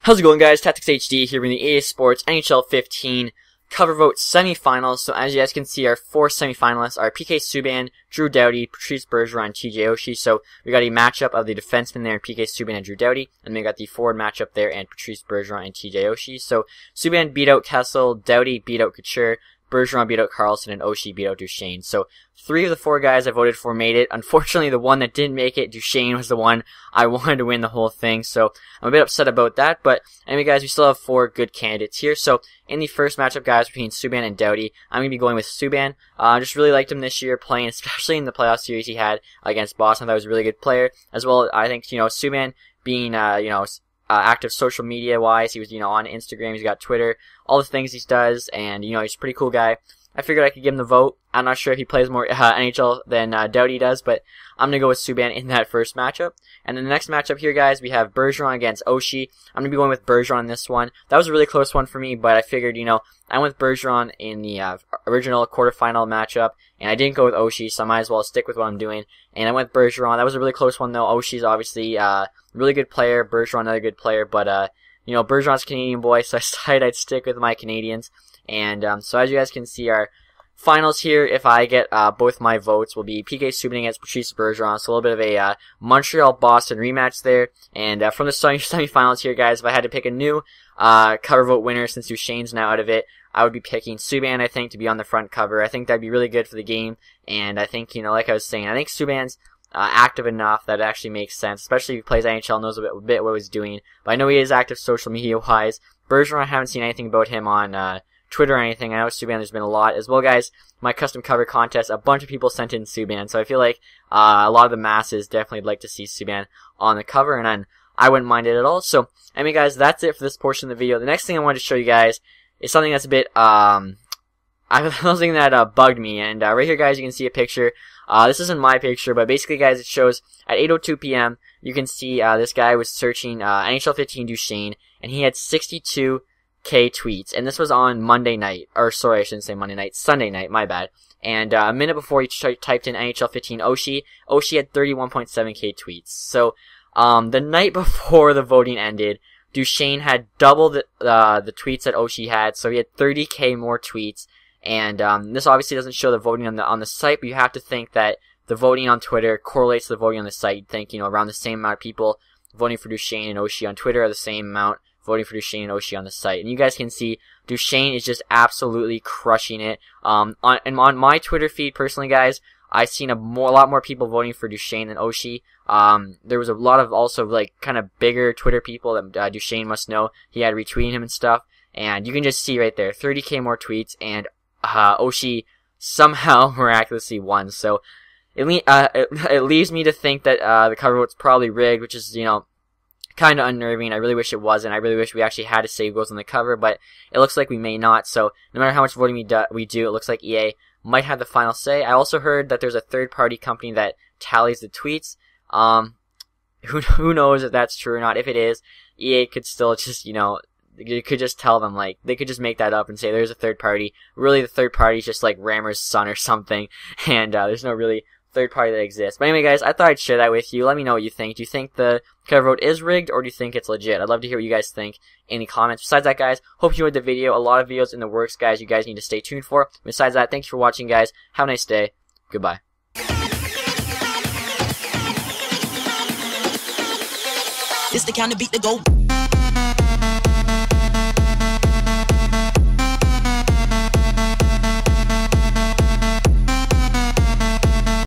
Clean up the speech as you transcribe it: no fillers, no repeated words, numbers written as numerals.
How's it going, guys? TacTixHD here in the EA Sports NHL 15 cover vote semifinals. So as you guys can see, our four semifinalists are PK Subban, Drew Doughty, Patrice Bergeron, and TJ Oshie. So we got a matchup of the defensemen there, PK Subban and Drew Doughty, and we got the forward matchup there, and Patrice Bergeron and TJ Oshie. So Subban beat out Kessel, Doughty beat out Couture, Bergeron beat out Carlson, and Oshie beat out Duchesne. So 3 of the 4 guys I voted for made it. Unfortunately, the one that didn't make it, Duchesne, was the one I wanted to win the whole thing. So I'm a bit upset about that. But anyway, guys, we still have 4 good candidates here. So in the first matchup, guys, between Subban and Doughty, I'm going to be going with Subban. I just really liked him this year playing, especially in the playoff series he had against Boston. I thought he was a really good player. As well, I think, Subban being, active social media wise. He was, on Instagram, he's got Twitter, all the things he does, and, he's a pretty cool guy. I figured I could give him the vote. I'm not sure if he plays more NHL than Doughty does, but I'm going to go with Subban in that first matchup. And then the next matchup here, guys, we have Bergeron against Oshie. I'm going to be going with Bergeron in this one. That was a really close one for me, but I figured, I went with Bergeron in the original quarterfinal matchup, and I didn't go with Oshie, so I might as well stick with what I'm doing. And I went with Bergeron. That was a really close one, though. Oshie's obviously a really good player. Bergeron, another good player, but, Bergeron's a Canadian boy, so I decided I'd stick with my Canadians. And so as you guys can see, our finals here, if I get both my votes, will be PK Subban against Patrice Bergeron. So a little bit of a Montreal-Boston rematch there. And from the semifinals here, guys, if I had to pick a new cover vote winner, since Duchesne's now out of it, I would be picking Subban, I think, to be on the front cover. I think that'd be really good for the game. And I think, like I was saying, I think Subban's active enough that it actually makes sense, especially if he plays NHL, knows a bit what he's doing. But I know he is active social media-wise. Bergeron, I haven't seen anything about him on Twitter or anything. I know Subban, there's been a lot. As well, guys, my custom cover contest, a bunch of people sent in Subban, so I feel like a lot of the masses definitely would like to see Subban on the cover, and I wouldn't mind it at all. So, anyway, guys, that's it for this portion of the video. The next thing I wanted to show you guys is something that's a bit, something that bugged me, and right here, guys, you can see a picture. This isn't my picture, but basically, guys, it shows at 8:02 p.m., you can see this guy was searching NHL 15 Duchesne, and he had 62K tweets, and this was on Monday night, or sorry, I shouldn't say Monday night, Sunday night, my bad. And a minute before he typed in NHL 15 Oshie had 31.7K tweets. So the night before the voting ended, Duchesne had double the tweets that Oshie had, so he had 30K more tweets. And this obviously doesn't show the voting on the site, but you have to think that the voting on Twitter correlates to the voting on the site. You'd think, around the same amount of people voting for Duchesne and Oshie on Twitter are the same amount voting for Duchesne and Oshie on the site. And you guys can see Duchesne is just absolutely crushing it. On my Twitter feed, personally, guys, I've seen a lot more people voting for Duchesne than Oshie. There was a lot of also, kind of bigger Twitter people that Duchesne must know. He had retweeting him and stuff. And you can just see right there, 30K more tweets, and Oshie somehow miraculously won. So it leaves me to think that the cover vote's probably rigged, which is, kind of unnerving. I really wish it wasn't. I really wish we actually had a save goals on the cover, but it looks like we may not. So no matter how much voting we do, it looks like EA might have the final say. I also heard that there's a third-party company that tallies the tweets. Who knows if that's true or not. If it is, EA could still just, you could just tell them, they could just make that up and say there's a third party. Really, the third party is just like Rammer's son or something, and there's no really third party that exists. But anyway, guys, I thought I'd share that with you. Let me know what you think. Do you think the cover vote is rigged, or do you think it's legit? I'd love to hear what you guys think in the comments. Besides that, guys, hope you enjoyed the video. A lot of videos in the works, guys, you guys need to stay tuned for. Besides that, thanks for watching, guys. Have a nice day. Goodbye. It's the kind of beat to go.